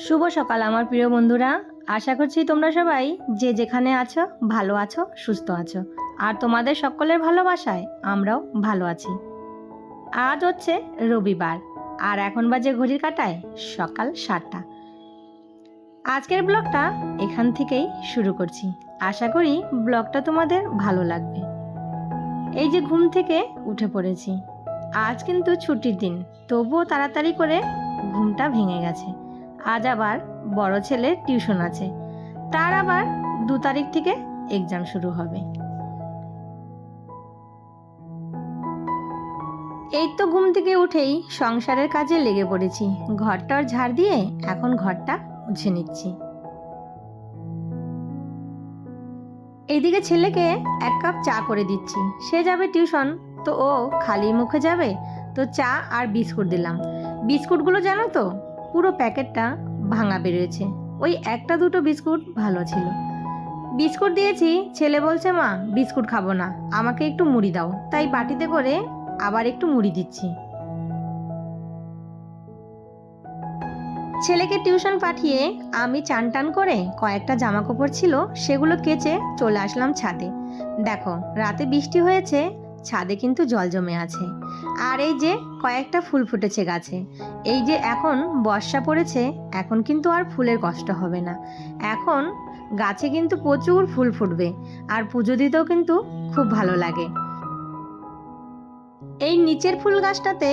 শুভ সকাল আমার প্রিয় বন্ধুরা। আশা করছি তোমরা সবাই যে যেখানে আছো ভালো আছো, সুস্থ আছো। আর তোমাদের সকলের ভালোবাসায় আমরাও ভালো আছি। আজ হচ্ছে রবিবার আর এখন বাজে ঘড়ির কাঁটায় সকাল 7টা। আজকের ব্লগটা এখান থেকেই শুরু করছি। আশা করি ব্লগটা তোমাদের ভালো লাগবে। এই যে ঘুম থেকে উঠে পড়েছি। আজ কিন্তু ছুটির দিন, তবুও তাড়াতাড়ি করে ঘুমটা ভেঙে গেছে। আজ আবার বড় ছেলের টিউশন আছে, তার আবার 2 তারিখ থেকে এক্সাম শুরু হবে। এই তো ঘুম থেকে উঠেই সংসারের কাজে লেগে পড়েছি। ঘরটার ঝাড় দিয়ে এখন ঘরটা মুছে নিচ্ছি। এইদিকে ছেলেকে 1 কাপ চা করে দিচ্ছি। সে যাবে টিউশন, তো ও খালি মুখে যাবে, তো চা আর বিস্কুট দিলাম। বিস্কুটগুলো জানো তো পুরো প্যাকেটটা ভাঙা বেরিয়েছে, ওই 1-2টো বিস্কুট ভালো ছিল। বিস্কুট দিয়েছি, ছেলে বলছে মা বিস্কুট খাবো না, আমাকে একটু মুড়ি দাও। তাই বাটিতে করে আবার একটু মুড়ি দিচ্ছি। ছেলেকে টিউশন পাঠিয়ে আমি চান টান করে কয়েকটা জামা কাপড় ছিল সেগুলো কেচে চলে আসলাম ছাদে। দেখো রাতে বৃষ্টি হয়েছে, ছাদে কিন্তু জল জমে আছে। আর এই যে কয়েকটা ফুল ফুটেছে গাছে। এই যে এখন বর্ষা পড়েছে, এখন কিন্তু আর ফুলের কষ্ট হবে না। এখন গাছে কিন্তু প্রচুর ফুল ফুটবে, আর পুজো দিতেও কিন্তু খুব ভালো লাগে। এই নিচের ফুল গাছটাতে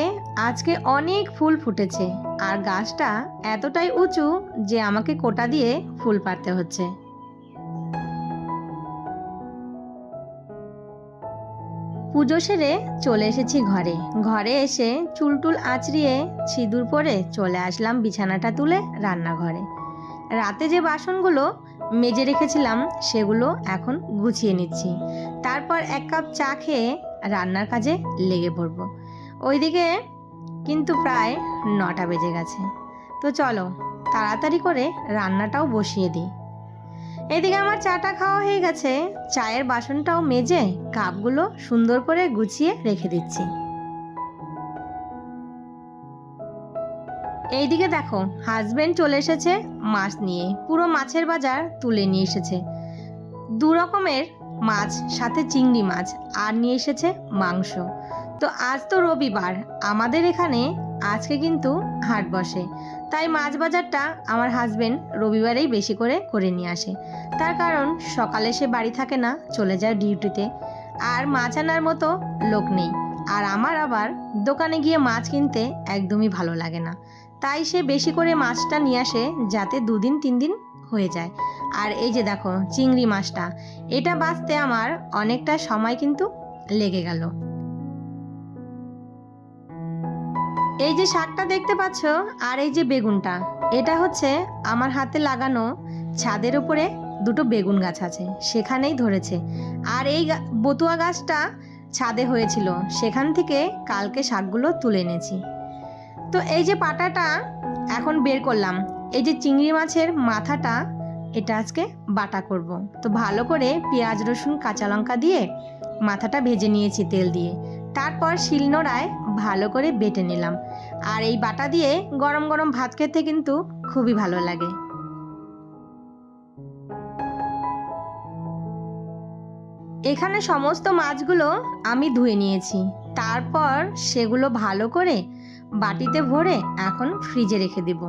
আজকে অনেক ফুল ফুটেছে, আর গাছটা এতটাই উঁচু যে আমাকে কোটা দিয়ে ফুল পাড়তে হচ্ছে। পুজো সেরে চলে এসেছি ঘরে। ঘরে এসে চুলটুল আঁচড়িয়ে সিঁদুর পরে চলে আসলাম বিছানাটা তুলে রান্নাঘরে। রাতে যে বাসনগুলো মেজে রেখেছিলাম সেগুলো এখন গুছিয়ে নিচ্ছি। তারপর 1 কাপ চা খেয়ে রান্নার কাজে লেগে পড়ব। ওইদিকে কিন্তু প্রায় 9টা বেজে গেছে। তো চলো তাড়াতাড়ি করে রান্নাটাও বসিয়ে দিই। এদিকে আমার চাটা খাওয়া হয়ে গেছে, চায়ের বাসনটাও মেজে কাপগুলো সুন্দর করে গুছিয়ে রেখে দিচ্ছি। এইদিকে দেখো হাজবেন্ড চলে এসেছে মাছ নিয়ে, পুরো মাছের বাজার তুলে নিয়ে এসেছে। 2 রকমের মাছ, সাথে চিংড়ি মাছ, আর নিয়ে এসেছে মাংস। তো আজ তো রবিবার, আমাদের এখানে আজকে কিন্তু হাট বসে, তাই মাছ বাজারটা আমার হাজবেন্ড রবিবারেই বেশি করে করে নিয়ে আসে। তার কারণ সকালে সে বাড়ি থাকে না, চলে যায় ডিউটিতে, আর মাছ আনার মতো লোক নেই। আর আমার আবার দোকানে গিয়ে মাছ কিনতে একদমই ভালো লাগে না, তাই সে বেশি করে মাছটা নিয়ে আসে যাতে 2 দিন 3 দিন হয়ে যায়। আর এই যে দেখো চিংড়ি মাছটা, এটা বাছতে আমার অনেকটা সময় কিন্তু লেগে গেল। এই যে শাকটা দেখতে পাচ্ছ, আর এই যে বেগুনটা, এটা হচ্ছে আমার হাতে লাগানো ছাদের উপরে 2টো বেগুন গাছ আছে, সেখানেই ধরেছে। আর এই বতুয়া গাছটা ছাদে হয়েছিল, সেখান থেকে কালকে শাকগুলো তুলে এনেছি। তো এই যে পাটাটা এখন বের করলাম। এই যে চিংড়ি মাছের মাথাটা, এটা আজকে বাটা করব। তো ভালো করে পেঁয়াজ রসুন কাঁচা লঙ্কা দিয়ে মাথাটা ভেজে নিয়েছি তেল দিয়ে, তারপর শিলনোড়ায় ভালো করে বেটে নিলাম। আর এই বাটা দিয়ে গরম গরম ভাত খেতে কিন্তু খুবই ভালো লাগে। এখানে সমস্ত মাছগুলো আমি ধুয়ে নিয়েছি, তারপর সেগুলো ভালো করে বাটিতে ভরে এখন ফ্রিজে রেখে দেব।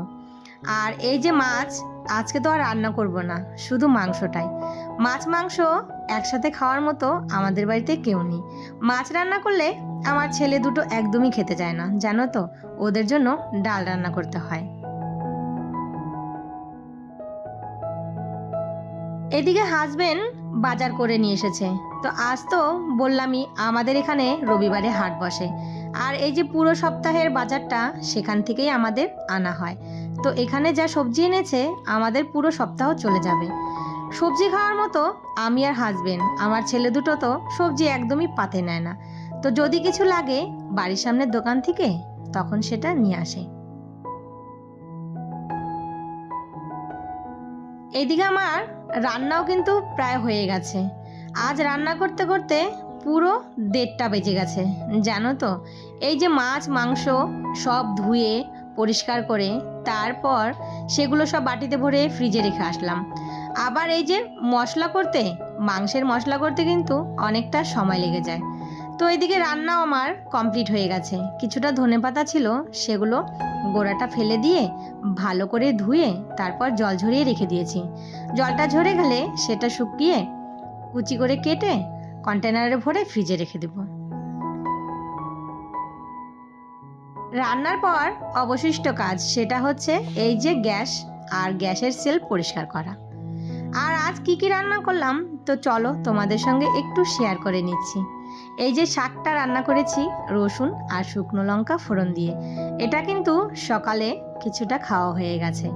আর এই যে মাছ, আজকে তো আর রান্না করব না, শুধু মাংসটাই। মাছ মাংস একসাথে খাওয়ার মতো আমাদের বাড়িতে কেউ নেই। মাছ রান্না করলে আমার ছেলে দুটো একদমই খেতে চায় না, জানো তো, ওদের জন্য ডাল রান্না করতে হয়। এদিকে হাজবেন্ড বাজার করে নিয়ে এসেছে। তো আজ তো বললামই আমাদের এখানে রবিবারে হাট বসে, আর এই যে পুরো সপ্তাহের বাজারটা সেখান থেকেই আমাদের আনা হয়। তো এখানে যা সবজি এনেছে আমাদের পুরো সপ্তাহ চলে যাবে। সবজি খাওয়ার মতো আমি আর হাজবেন্ড, আমার ছেলে দুটো তো সবজি একদমই পাতে নেয় না। তো যদি কিছু লাগে বাড়ির সামনের দোকান থেকে, তখন সেটা নিয়ে আসে। এদিকে আমার রান্নাও কিন্তু প্রায় হয়ে গেছে। আজ রান্না করতে করতে পুরো 1:30টা বেজে গেছে, জানো তো। এই যে মাছ মাংস সব ধুয়ে পরিষ্কার করে তারপর সেগুলো সব বাটিতে ভরে ফ্রিজে রেখে আসলাম। আবার এই যে মাংসের মশলা করতে কিন্তু অনেকটা সময় লেগে যায়। তো এদিকে রান্নাও আমার কমপ্লিট হয়ে গেছে। কিছুটা ধনেপাতা ছিল, সেগুলো গোড়াটা ফেলে দিয়ে ভালো করে ধুয়ে তারপর জল ঝরিয়ে রেখে দিয়েছি। জলটা ঝরে গেলে সেটা শুকিয়ে কুচি করে কেটে কন্টেনারে ভরে ফ্রিজে রেখে দেব। রান্নার পর অবশিষ্ট কাজ সেটা হচ্ছে এই যে গ্যাস আর গ্যাসের সেলফ পরিষ্কার করা। আর আজ কি কি রান্না করলাম তো চলো তোমাদের সঙ্গে একটু শেয়ার করে নিচ্ছি। এই যে শাকটা রান্না করেছি রসুন আর শুকনো লঙ্কা ফোড়ন দিয়ে, এটা কিন্তু সকালে কিছুটা খাওয়া হয়ে গেছে।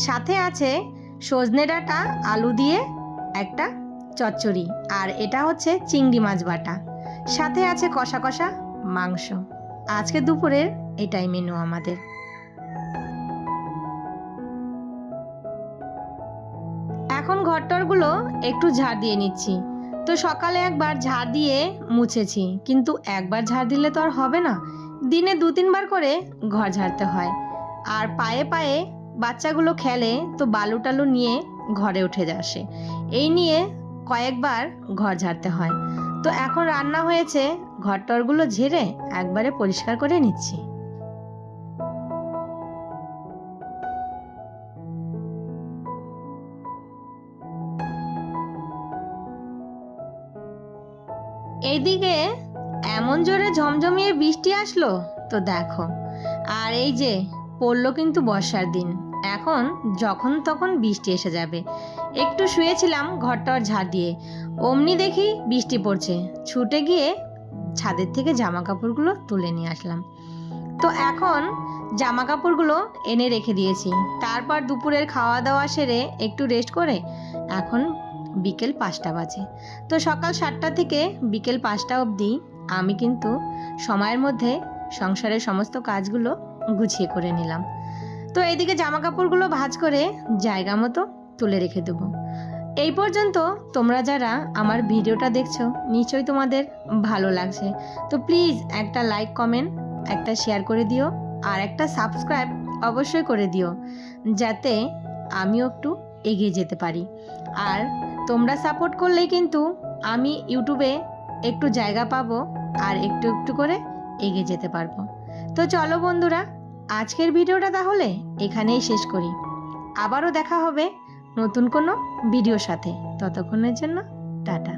সাথে আছে সজনে ডাঁটা আলু দিয়ে একটা চচ্চড়ি, আর এটা হচ্ছে চিংড়ি মাছ বাটা, সাথে আছে কষা কষা মাংস। আজকে দুপুরের এটাই মেনু আমাদের। এখন ঘরটরগুলো একটু ঝাড় দিয়ে নিচ্ছি। তো সকালে একবার ঝাড় দিয়ে মুছেছি, কিন্তু একবার ঝাড় দিলে তো আর হবে না, দিনে 2-3 বার করে ঘর ঝাড়তে হয়। আর পায়ে পায়ে বাচ্চাগুলো খেলে তো বালু টালু নিয়ে ঘরে উঠে আসে, এই নিয়ে কয়েকবার ঘর ঝাড়তে হয়। তো এখন রান্না হয়েছে, ঘরটরগুলো ঝেড়ে একবারে পরিষ্কার করে নিচ্ছি। এইদিকে এমন জোরে ঝমঝমিয়ে বৃষ্টি আসলো তো দেখো, আর এই যে পড়লো কিন্তু বর্ষার দিন, এখন যখন তখন বৃষ্টি এসে যাবে। একটু শুয়েছিলাম ঘরটার ঝাড় দিয়ে, অমনি দেখি বৃষ্টি পড়ছে, ছুটে গিয়ে ছাদের থেকে জামা কাপড়গুলো তুলে নিয়ে আসলাম। তো এখন জামা কাপড়গুলো এনে রেখে দিয়েছি। তারপর দুপুরের খাওয়া দাওয়া সেরে একটু রেস্ট করে এখন বিকেল 5টা বাজে। তো সকাল 7টা থেকে বিকেল 5টা অবধি আমি কিন্তু সময়ের মধ্যে সংসারের সমস্ত কাজগুলো গুছিয়ে করে নিলাম। তো এইদিকে জামা কাপড়গুলো ভাঁজ করে জায়গা মতো তুলে রেখে দেবো। এই পর্যন্ত তোমরা যারা আমার ভিডিওটা দেখছো নিশ্চয়ই তোমাদের ভালো লাগছে। তো প্লিজ একটা লাইক কমেন্ট একটা শেয়ার করে দিও, আর একটা সাবস্ক্রাইব অবশ্যই করে দিও, যাতে আমিও একটু এগিয়ে যেতে পারি। আর তোমরা সাপোর্ট করলেই কিন্তু আমি ইউটিউবে একটু জায়গা পাবো আর একটু একটু করে এগিয়ে যেতে পারবো। তো চলো বন্ধুরা, আজকের ভিডিওটা তাহলে এখানেই শেষ করি। আবারও দেখা হবে নতুন কোনো ভিডিওর সাথে। ততক্ষণের জন্য টাটা।